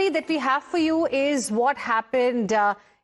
story that we have for you is what happened,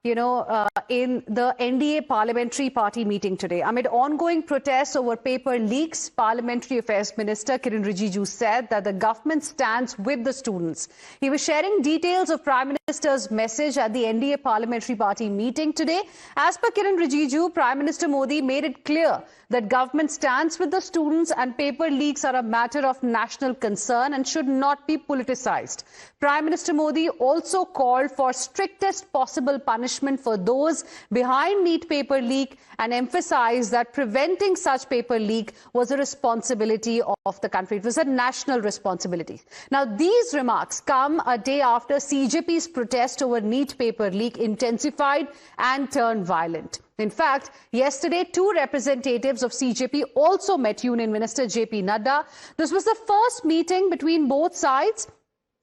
in the NDA parliamentary party meeting today. Amid ongoing protests over paper leaks, Parliamentary Affairs Minister Kiren Rijiju said that the government stands with the students. He was sharing details of Prime Minister's message at the NDA parliamentary party meeting today. As per Kiren Rijiju, Prime Minister Modi made it clear that government stands with the students and paper leaks are a matter of national concern and should not be politicized. Prime Minister Modi also called for strictest possible punishment for those behind NEET paper leak and emphasized that preventing such paper leak was a responsibility of the country. It was a national responsibility. Now, these remarks come a day after CJP's protest over NEET paper leak intensified and turned violent. In fact, yesterday, 2 representatives of CJP also met Union Minister JP Nadda. This was the first meeting between both sides.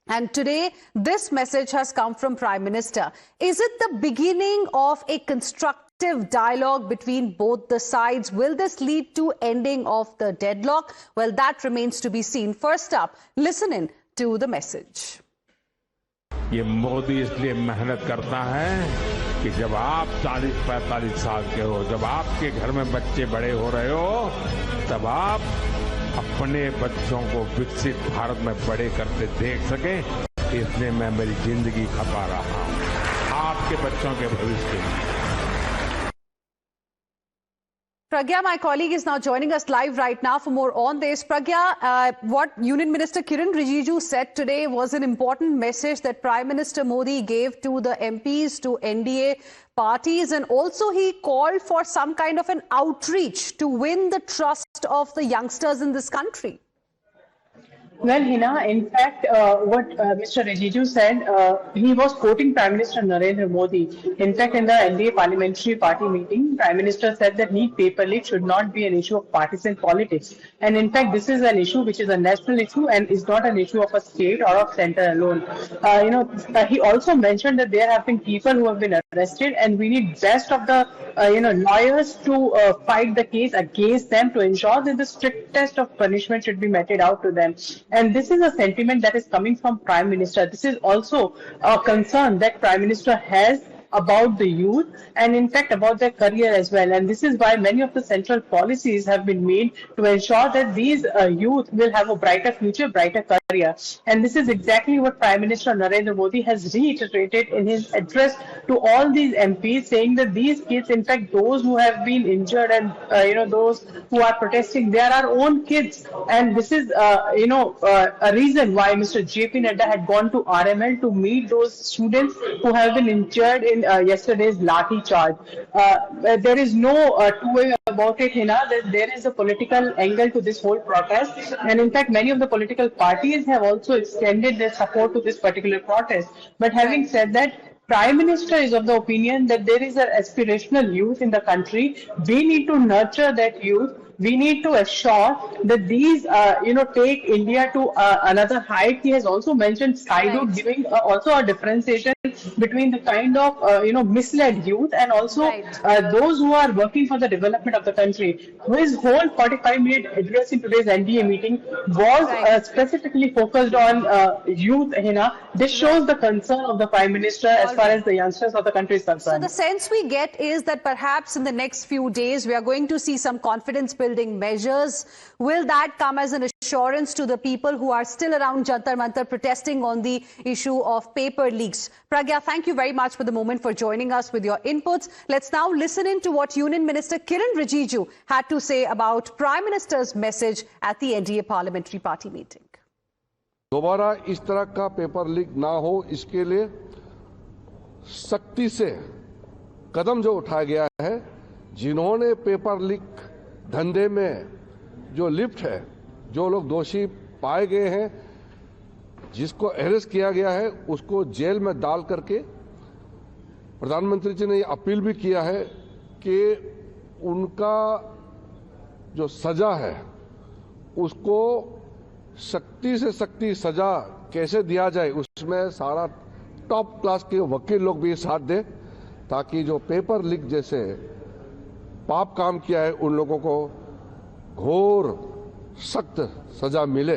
And today, this message has come from Prime Minister. Is it the beginning of a constructive dialogue between both the sides? Will this lead to ending of the deadlock? Well, that remains to be seen. First up, listen in to the message. ये मोदी इसलिए मेहनत करता है कि जब आप 40-45 साल के हो, जब आपके घर में बच्चे बड़े हो रहे हो, तब आप अपने बच्चों को विकसित भारत में बड़े करते देख सकें, इसलिए मैं मेरी जिंदगी खपा रहा हूं आपके बच्चों के भविष्य के लिए। Pragya, my colleague, is now joining us live right now for more on this. Pragya, what Union Minister Kiren Rijiju said today was an important message that Prime Minister Modi gave to the MPs, to NDA parties, and also he called for some kind of an outreach to win the trust of the youngsters in this country. Well, Hina, in fact, what Mr. Rijiju said, he was quoting Prime Minister Narendra Modi. In fact, in the NDA parliamentary party meeting, Prime Minister said that NEET paper leak should not be an issue of partisan politics. And in fact, this is an issue which is a national issue and is not an issue of a state or of center alone. He also mentioned that there have been people who have been arrested and we need best of the, lawyers to fight the case against them to ensure that the strictest of punishment should be meted out to them. And this is a sentiment that is coming from Prime Minister. This is also a concern that Prime Minister has about the youth and in fact about their career as well. And this is why many of the central policies have been made to ensure that these youth will have a brighter future, brighter career. And this is exactly what Prime Minister Narendra Modi has reiterated in his address to all these MPs, saying that these kids, in fact, those who have been injured and, those who are protesting, they are our own kids. And this is, a reason why Mr. JP Nadda had gone to RML to meet those students who have been injured in yesterday's Lathi charge. There is no two-way about it, Hina, that there is a political angle to this whole protest. And in fact, many of the political parties have also extended their support to this particular protest. But having said that, Prime Minister is of the opinion that there is an aspirational youth in the country. We need to nurture that youth. We need to assure that these, take India to another height. He has also mentioned Skyroot, giving also a differentiation between the kind of, misled youth and also those who are working for the development of the country. His whole 45-minute address in today's NDA meeting was specifically focused on youth, Hina. This shows the concern of the Prime Minister as far as the youngsters of the country is concerned. So the sense we get is that perhaps in the next few days, we are going to see some confidence-building measures. Will that come as an assurance to the people who are still around Jantar Mantar protesting on the issue of paper leaks? Pragya, thank you very much for the moment for joining us with your inputs. Let's now listen in to what Union Minister Kiren Rijiju had to say about Prime Minister's message at the NDA parliamentary party meeting. दोबारा इस तरह का paper leak ना हो, इसके लिए सख्ती से कदम जो उठाया गया है, जिन्होंने पेपर लीक धंधे में जो लिप्त है, जो लोग दोषी पाए गए हैं, जिसको अरेस्ट किया गया है, उसको जेल में डाल करके प्रधानमंत्री जी ने ये अपील भी किया है कि उनका जो सजा है उसको सख्ती से सख्ती सजा कैसे दिया जाए, उसमें सारा टॉप क्लास के वकील लोग भी साथ दें, ताकि जो पेपर लीक जैसे पाप काम किया है उन लोगों को घोर सख्त सजा मिले।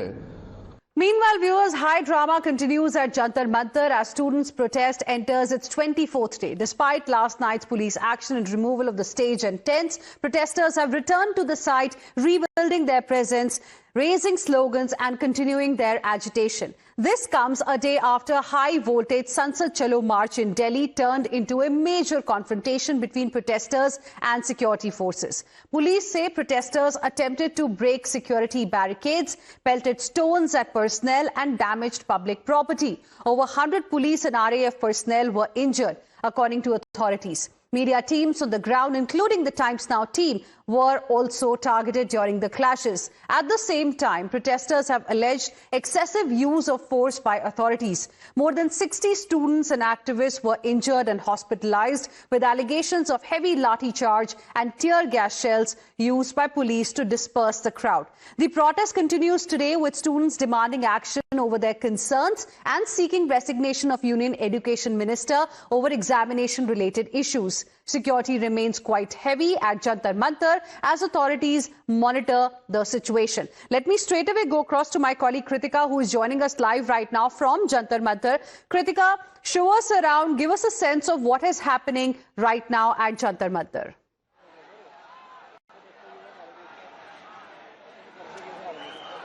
Meanwhile, viewers, high drama continues at Jantar Mantar as students' protest enters its 24th day. Despite last night's police action and removal of the stage and tents, protesters have returned to the site, rebuilding their presence, raising slogans and continuing their agitation. This comes a day after a high-voltage Sansad Chalo march in Delhi turned into a major confrontation between protesters and security forces. Police say protesters attempted to break security barricades, pelted stones at personnel and damaged public property. Over 100 police and RAF personnel were injured, according to authorities. Media teams on the ground, including the Times Now team, were also targeted during the clashes. At the same time, protesters have alleged excessive use of force by authorities. More than 60 students and activists were injured and hospitalized, with allegations of heavy lathi charge and tear gas shells used by police to disperse the crowd. The protest continues today, with students demanding action over their concerns and seeking resignation of Union Education Minister over examination-related issues. Security remains quite heavy at Jantar Mantar as authorities monitor the situation. Let me straight away go across to my colleague Kritika, who is joining us live right now from Jantar Mantar. Kritika, show us around, give us a sense of what is happening right now at Jantar Mantar.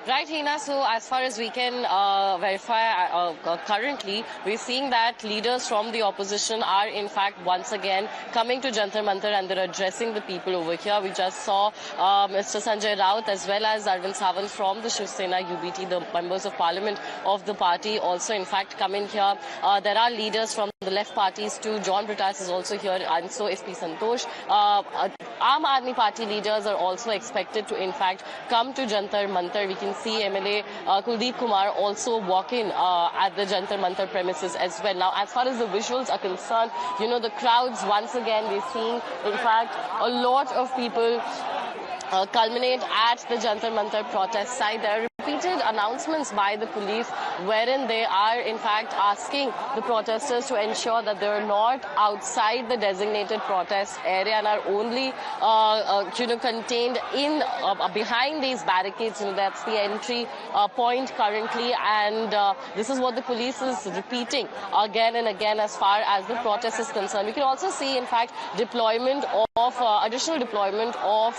Right, Hina. So as far as we can verify currently, we're seeing that leaders from the opposition are in fact once again coming to Jantar Mantar and they're addressing the people over here. We just saw Mr. Sanjay Raut as well as Arvind Sawant from the Shiv Sena UBT, the members of parliament of the party, also in fact come in here. There are leaders from the left parties too. John Britas is also here, and so is P. Santosh. Aam Aadmi Party leaders are also expected to in fact come to Jantar Mantar. We can see MLA Kuldeep Kumar also walk in at the Jantar Mantar premises as well. Now, as far as the visuals are concerned, you know, the crowds once again, we're seeing in fact a lot of people culminate at the Jantar Mantar protest site. There are repeated announcements by the police wherein they are in fact asking the protesters to ensure that they are not outside the designated protest area and are only contained in behind these barricades. You know, that's the entry point currently, and this is what the police is repeating again and again as far as the protest is concerned. We can also see in fact deployment of additional deployment of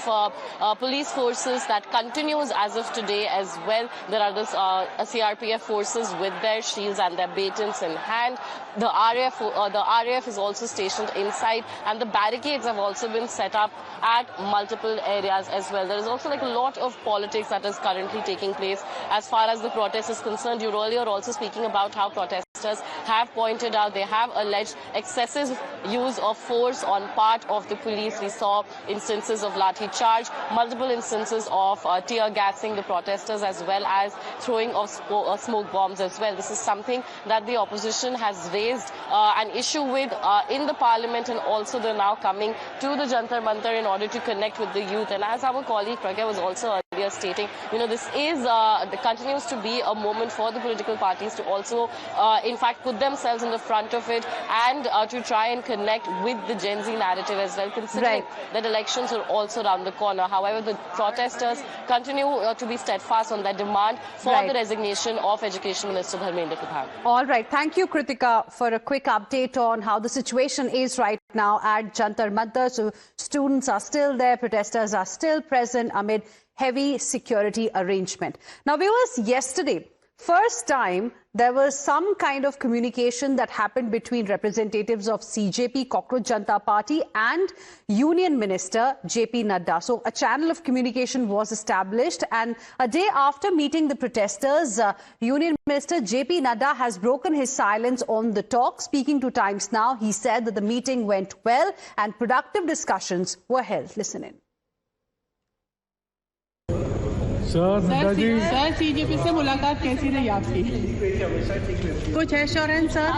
police forces that continues as of today as well. There are this CRPF forces with their shields and their batons in hand. The RAF is also stationed inside, and the barricades have also been set up at multiple areas as well. There is also like a lot of politics that is currently taking place as far as the protest is concerned. You earlier also speaking about how protesters have pointed out they have alleged excessive use of force on part of the police. We saw instances of lathi charge, multiple instances of tear gassing the protesters, as well as throwing of smoke bombs as well. This is something that the opposition has raised an issue with in the parliament, and also they're now coming to the Jantar Mantar in order to connect with the youth. And as our colleague Pragya was also earlier stating, you know, this is continues to be a moment for the political parties to also in fact put themselves in the front of it and to try and connect with the Gen Z narrative as well, considering that elections are also around the corner. However, the protesters continue to be steadfast on their demand for the resignation of Education Minister Dharmendra Pradhan. All right. Thank you, Kritika, for a quick update on how the situation is right now at Jantar Mantar. So students are still there, protesters are still present amid heavy security arrangement. Now, viewers, yesterday, first time there was some kind of communication that happened between representatives of CJP, Cockroach Janata Party, and Union Minister JP Nadda. So a channel of communication was established, and a day after meeting the protesters, Union Minister JP Nadda has broken his silence on the talk. Speaking to Times Now, he said that the meeting went well and productive discussions were held. Listen in. Sir CJP से मुलाकात कैसी रही आपकी? कुछ assurance sir?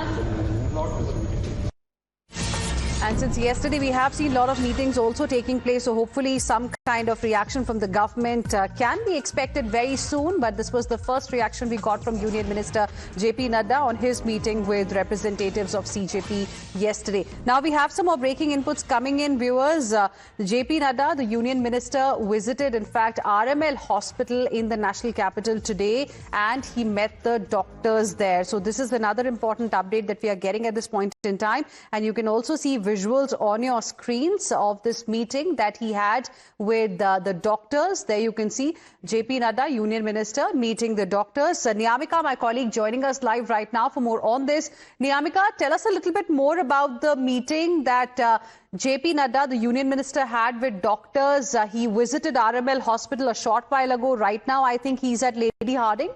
And since yesterday, we have seen a lot of meetings also taking place. So hopefully some kind of reaction from the government can be expected very soon. But this was the first reaction we got from Union Minister JP Nadda on his meeting with representatives of CJP yesterday. Now we have some more breaking inputs coming in, viewers. JP Nadda, the Union Minister, visited, in fact, RML Hospital in the national capital today, and he met the doctors there. So this is another important update that we are getting at this point in time. And you can also see visuals on your screens of this meeting that he had with the doctors. There you can see JP Nadda, Union Minister, meeting the doctors. Niyamika, my colleague, joining us live right now for more on this. Niyamika, tell us a little bit more about the meeting that JP Nadda, the Union Minister, had with doctors. He visited RML Hospital a short while ago. Right now, I think he's at Lady Hardinge.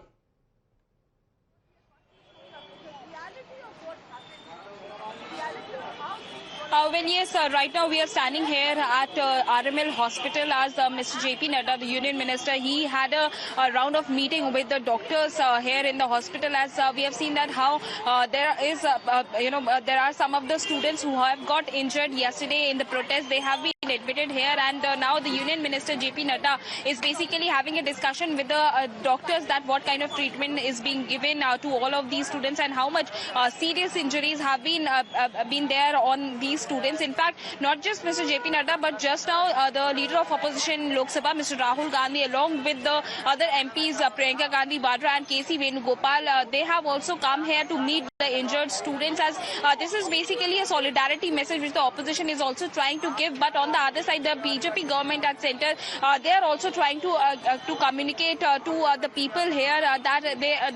Well, yes, right now we are standing here at RML Hospital as Mr. JP Nadda, the Union Minister, he had a round of meeting with the doctors here in the hospital, as we have seen that how there is, there are some of the students who have got injured yesterday in the protest. They have been admitted here, and now the Union Minister JP Nadda is basically having a discussion with the doctors that what kind of treatment is being given to all of these students and how much serious injuries have been there on these students. In fact, not just Mr. JP Nadda, but just now the leader of opposition in Lok Sabha, Mr. Rahul Gandhi, along with the other MPs, Priyanka Gandhi Vadra and KC Venugopal, they have also come here to meet the injured students, as this is basically a solidarity message which the opposition is also trying to give. But on the other side, the BJP government at center, they are also trying to communicate to the people here that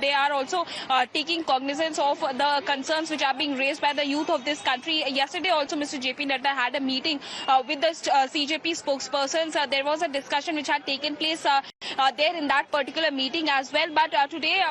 they are also taking cognizance of the concerns which are being raised by the youth of this country. Yesterday also Mr. JP Nadda had a meeting with the CJP spokespersons. There was a discussion which had taken place there in that particular meeting as well. But today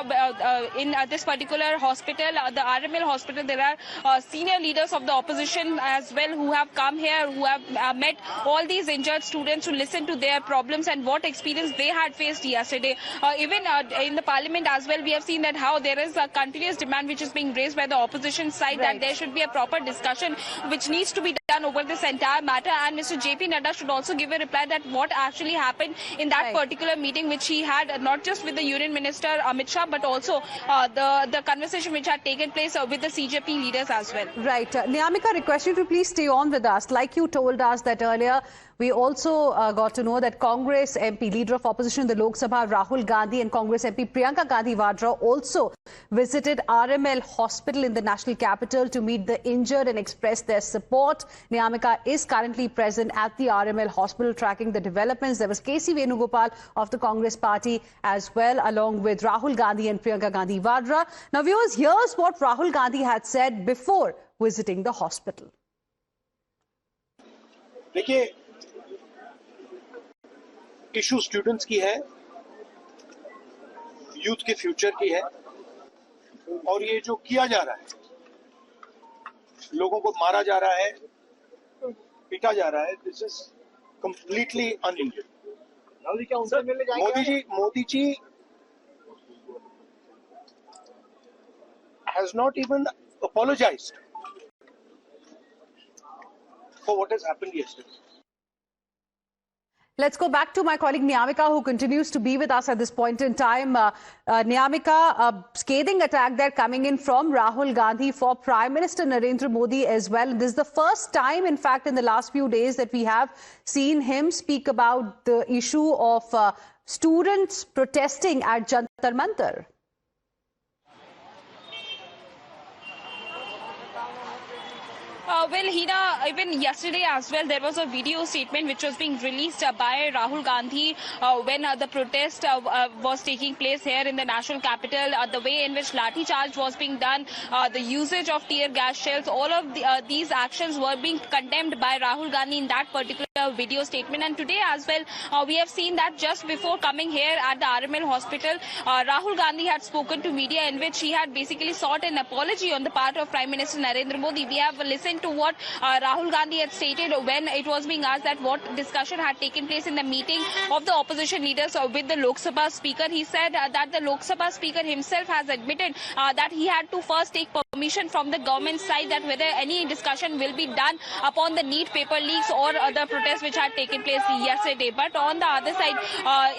in this particular hospital, the RML hospital, there are senior leaders of the opposition as well who have come here, who have met all these injured students to listen to their problems and what experience they had faced yesterday. Even in the parliament as well, we have seen that how there is a continuous demand which is being raised by the opposition side, that there should be a proper discussion which needs to be done over this entire matter, and Mr. JP Nadda should also give a reply that what actually happened in that particular meeting which he had, not just with the Union Minister Amit Shah, but also the conversation which had taken place with the CJP leaders as well. Right. Niyamika, request you to please stay on with us. Like you told us that earlier, we also got to know that Congress MP, leader of opposition in the Lok Sabha, Rahul Gandhi, and Congress MP Priyanka Gandhi Vadra also visited RML Hospital in the national capital to meet the injured and express their support. Niyamika is currently present at the RML Hospital tracking the developments. There was KC Venugopal of the Congress party as well, along with Rahul Gandhi and Priyanka Gandhi Vadra. Now, viewers, here's what Rahul Gandhi had said before visiting the hospital. देखिए, issue students की है, youth के future की है, और ये जो किया जा रहा है, लोगों को मारा जा रहा है, पीटा जा रहा है, this is completely unIndian. Modi ji has not even apologized for what has happened yesterday. Let's go back to my colleague Niyamika, who continues to be with us at this point in time. Niyamika, a scathing attack there coming in from Rahul Gandhi for Prime Minister Narendra Modi as well. This is the first time, in fact, in the last few days that we have seen him speak about the issue of students protesting at Jantar Mantar. Well, Hina, even yesterday as well, there was a video statement which was being released by Rahul Gandhi when the protest was taking place here in the national capital. The way in which lathi charge was being done, the usage of tear gas shells, all of these actions were being condemned by Rahul Gandhi in that particular video statement. And today as well, we have seen that just before coming here at the RML hospital, Rahul Gandhi had spoken to media in which he had basically sought an apology on the part of Prime Minister Narendra Modi. We have listened to what Rahul Gandhi had stated when it was being asked that what discussion had taken place in the meeting of the opposition leaders with the Lok Sabha Speaker. He said that the Lok Sabha Speaker himself has admitted that he had to first take permission from the government side that whether any discussion will be done upon the NEET paper leaks or the protests which had taken place yesterday. But on the other side,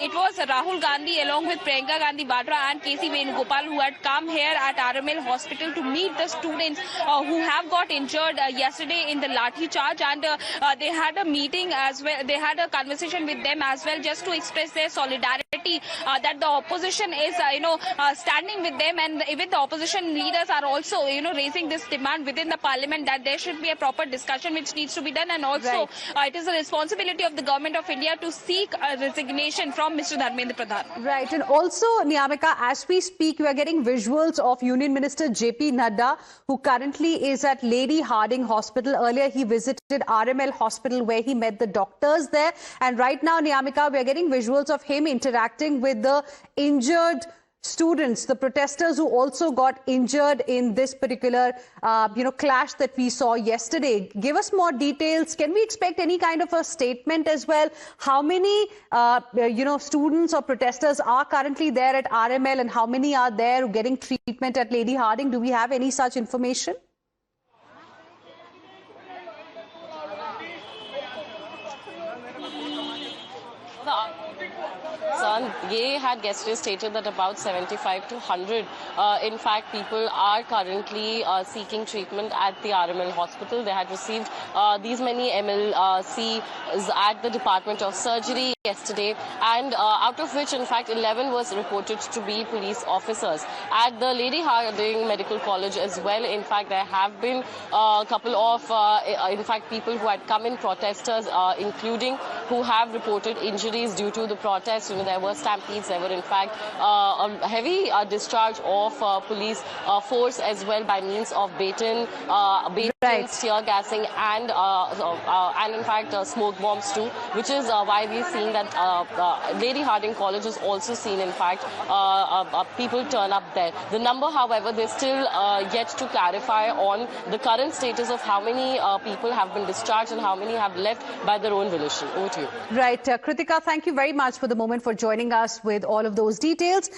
it was Rahul Gandhi along with Priyanka Gandhi Vadra and KC Venugopal who had come here at RML hospital to meet the students who have got injured yesterday in the Lathi charge, and they had a meeting as well. They had a conversation with them as well just to express their solidarity that the opposition is standing with them, and even the opposition leaders are also raising this demand within the parliament that there should be a proper discussion which needs to be done, and also it is a responsibility of the government of India to seek a resignation from Mr. Dharmendra Pradhan. Right, and also, Niyamika, as we speak, we are getting visuals of Union Minister JP Nadda, who currently is at Lady Hardinge Hospital. Earlier, he visited RML Hospital where he met the doctors there. And right now, Niyamika, we are getting visuals of him interacting with the injured students, the protesters who also got injured in this particular, clash that we saw yesterday. Give us more details. Can we expect any kind of a statement as well? How many, students or protesters are currently there at RML, and how many are there getting treatment at Lady Hardinge? Do we have any such information? Ye had yesterday stated that about 75 to 100, in fact, people are currently seeking treatment at the RML hospital. They had received these many MLCs at the Department of Surgery yesterday, and out of which, in fact, 11 was reported to be police officers. At the Lady Hardinge Medical College as well, in fact, there have been a couple of, people who had come in, protesters, including who have reported injuries due to the protest. There were stampedes, there were in fact a heavy discharge of police force as well by means of baton, tear gassing, and in fact smoke bombs too, which is why we've seen that Lady Hardinge College is also seen, in fact, people turn up there. The number, however, they're still yet to clarify on the current status of how many people have been discharged and how many have left by their own volition. Over to you. Right. Kritika, thank you very much for the moment, for joining us with all of those details.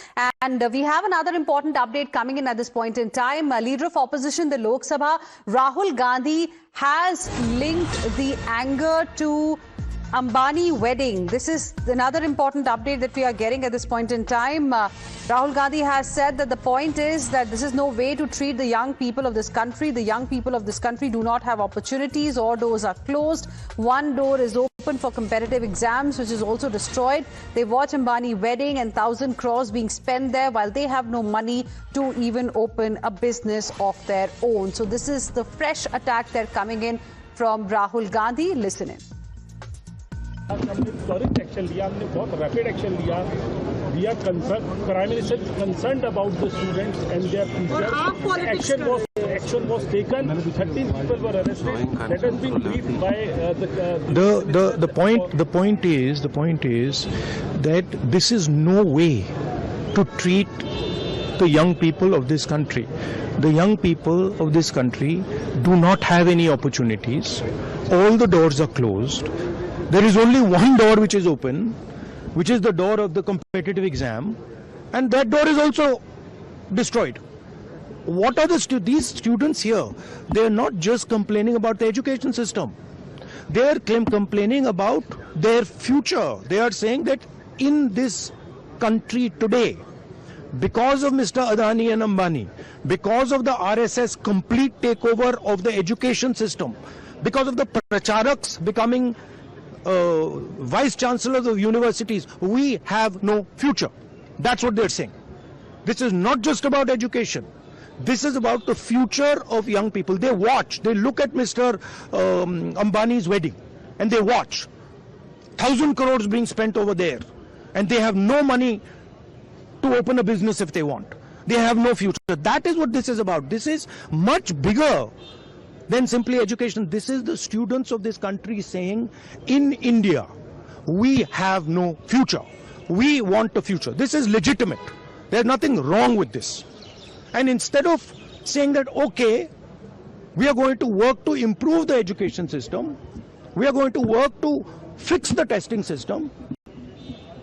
And we have another important update coming in at this point in time. Leader of opposition, the Lok Sabha, Rahul Gandhi, has linked the anger to Ambani wedding. This is another important update that we are getting at this point in time. Rahul Gandhi has said that the point is that this is no way to treat the young people of this country. The young people of this country do not have opportunities. All doors are closed. One door is open for competitive exams, which is also destroyed. They watch Ambani wedding and 1,000 crores being spent there while they have no money to even open a business of their own. So this is the fresh attack they're coming in from Rahul Gandhi. Listen in. हमने त्वरित action लिया, हमने बहुत rapid action लिया. We are concerned, Prime Minister is concerned about the students and their future. Action was taken. 13 people were arrested. That has been briefed by the point is that this is no way to treat the young people of this country. The young people of this country do not have any opportunities. All the doors are closed. There is only one door which is open, which is the door of the competitive exam, and that door is also destroyed. What are these students here? They are not just complaining about the education system. They are complaining about their future. They are saying that in this country today, because of Mr. Adani and Ambani, because of the RSS complete takeover of the education system, because of the pracharaks becoming vice chancellors of universities, we have no future. That's what they're saying. This is not just about education. This is about the future of young people. They watch, they look at Mr. Ambani's wedding, and they watch 1,000 crores being spent over there, and they have no money to open a business if they want. They have no future. That is what this is about. This is much bigger than simply education. This is the students of this country saying, in India, we have no future. We want a future. This is legitimate. There's nothing wrong with this. And instead of saying that, okay, we are going to work to improve the education system, we are going to work to fix the testing system,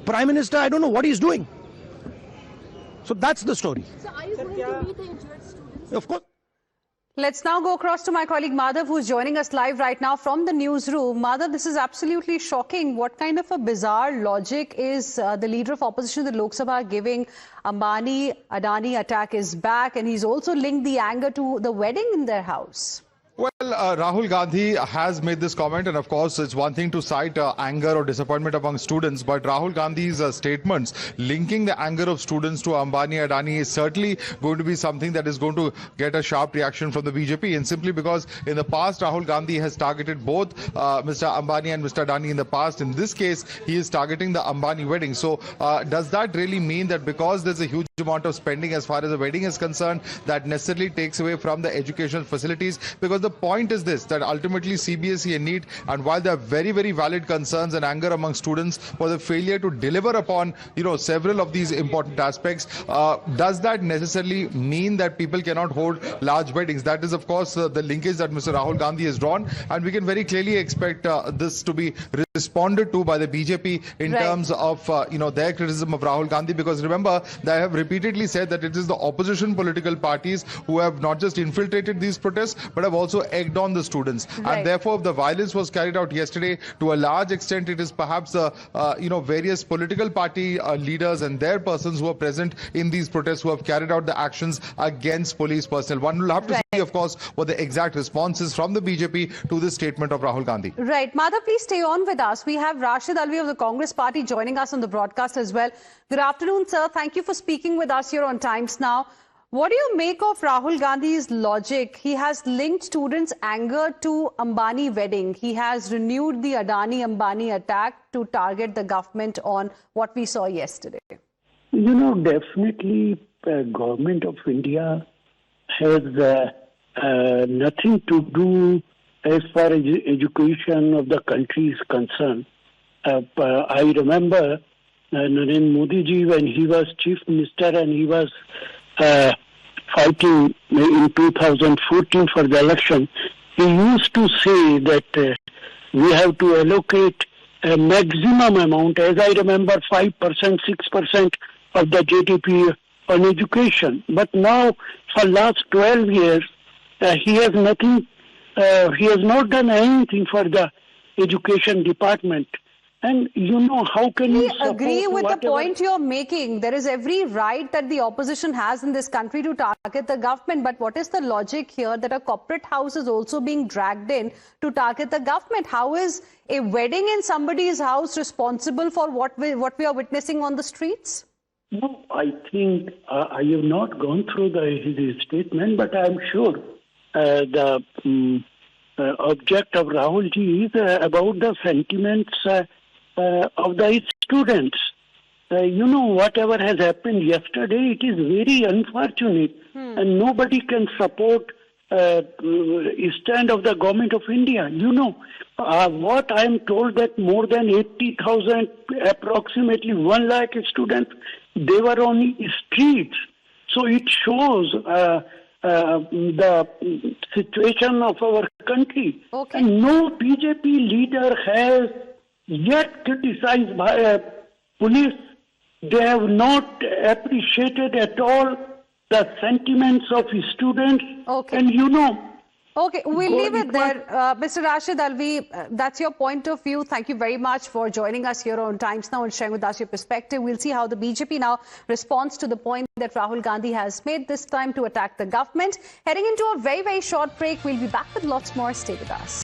Prime Minister, I don't know what he's doing. So that's the story. So are you going to meet the injured students? Of course. Let's now go across to my colleague Madhav, who's joining us live right now from the newsroom. Madhav, this is absolutely shocking. What kind of a bizarre logic is the leader of opposition in the Lok Sabha giving? Ambani Adani attack is back, and he's also linked the anger to the wedding in their house. Well, Rahul Gandhi has made this comment, and of course, it's one thing to cite anger or disappointment among students, but Rahul Gandhi's statements linking the anger of students to Ambani Adani is certainly going to be something that is going to get a sharp reaction from the BJP, and simply because in the past, Rahul Gandhi has targeted both Mr. Ambani and Mr. Adani in the past. In this case, he is targeting the Ambani wedding. So, does that really mean that because there's a huge amount of spending as far as the wedding is concerned, that necessarily takes away from the educational facilities? Because the point is this, that ultimately CBSE and NEET, and while there are very, very valid concerns and anger among students for the failure to deliver upon, several of these important aspects, does that necessarily mean that people cannot hold large weddings? That is, of course, the linkage that Mr. Rahul Gandhi has drawn, and we can very clearly expect this to be responded to by the BJP in terms of, their criticism of Rahul Gandhi, because remember, they have repeatedly said that it is the opposition political parties who have not just infiltrated these protests, but have also egged on the students. And therefore, if the violence was carried out yesterday, to a large extent, it is perhaps, various political party leaders and their persons who are present in these protests who have carried out the actions against police personnel. One will have to see, of course, what the exact response is from the BJP to this statement of Rahul Gandhi. Right. Madhav, please stay on with us. We have Rashid Alvi of the Congress Party joining us on the broadcast as well. Good afternoon, sir. Thank you for speaking with us here on Times Now. What do you make of Rahul Gandhi's logic? He has linked students' anger to Ambani wedding. He has renewed the Adani-Ambani attack to target the government on what we saw yesterday. Definitely government of India has nothing to do as far as education of the country is concerned. I remember Narendra Modi ji, when he was chief minister and he was fighting in 2014 for the election, he used to say that we have to allocate a maximum amount, as I remember, 5%, 6% of the GDP on education. But now, for last 12 years, he has nothing. He has not done anything for the education department. And how can you agree with the point you're making? There is every right that the opposition has in this country to target the government. But what is the logic here that a corporate house is also being dragged in to target the government? How is a wedding in somebody's house responsible for what we are witnessing on the streets? No, I think I have not gone through his statement, but I'm sure the object of Rahul ji is about the sentiments of the students. Whatever has happened yesterday, it is very unfortunate, and nobody can support stand of the government of India. What I am told, that more than 80,000, approximately 1 lakh students, they were on the streets. So it shows the situation of our country. And no BJP leader has yet criticized by police. They have not appreciated at all the sentiments of students. And Okay, we'll leave it there. Mr. Rashid Alvi, that's your point of view. Thank you very much for joining us here on Times Now and sharing with us your perspective. We'll see how the BJP now responds to the point that Rahul Gandhi has made this time to attack the government. Heading into a very, very short break, we'll be back with lots more. Stay with us.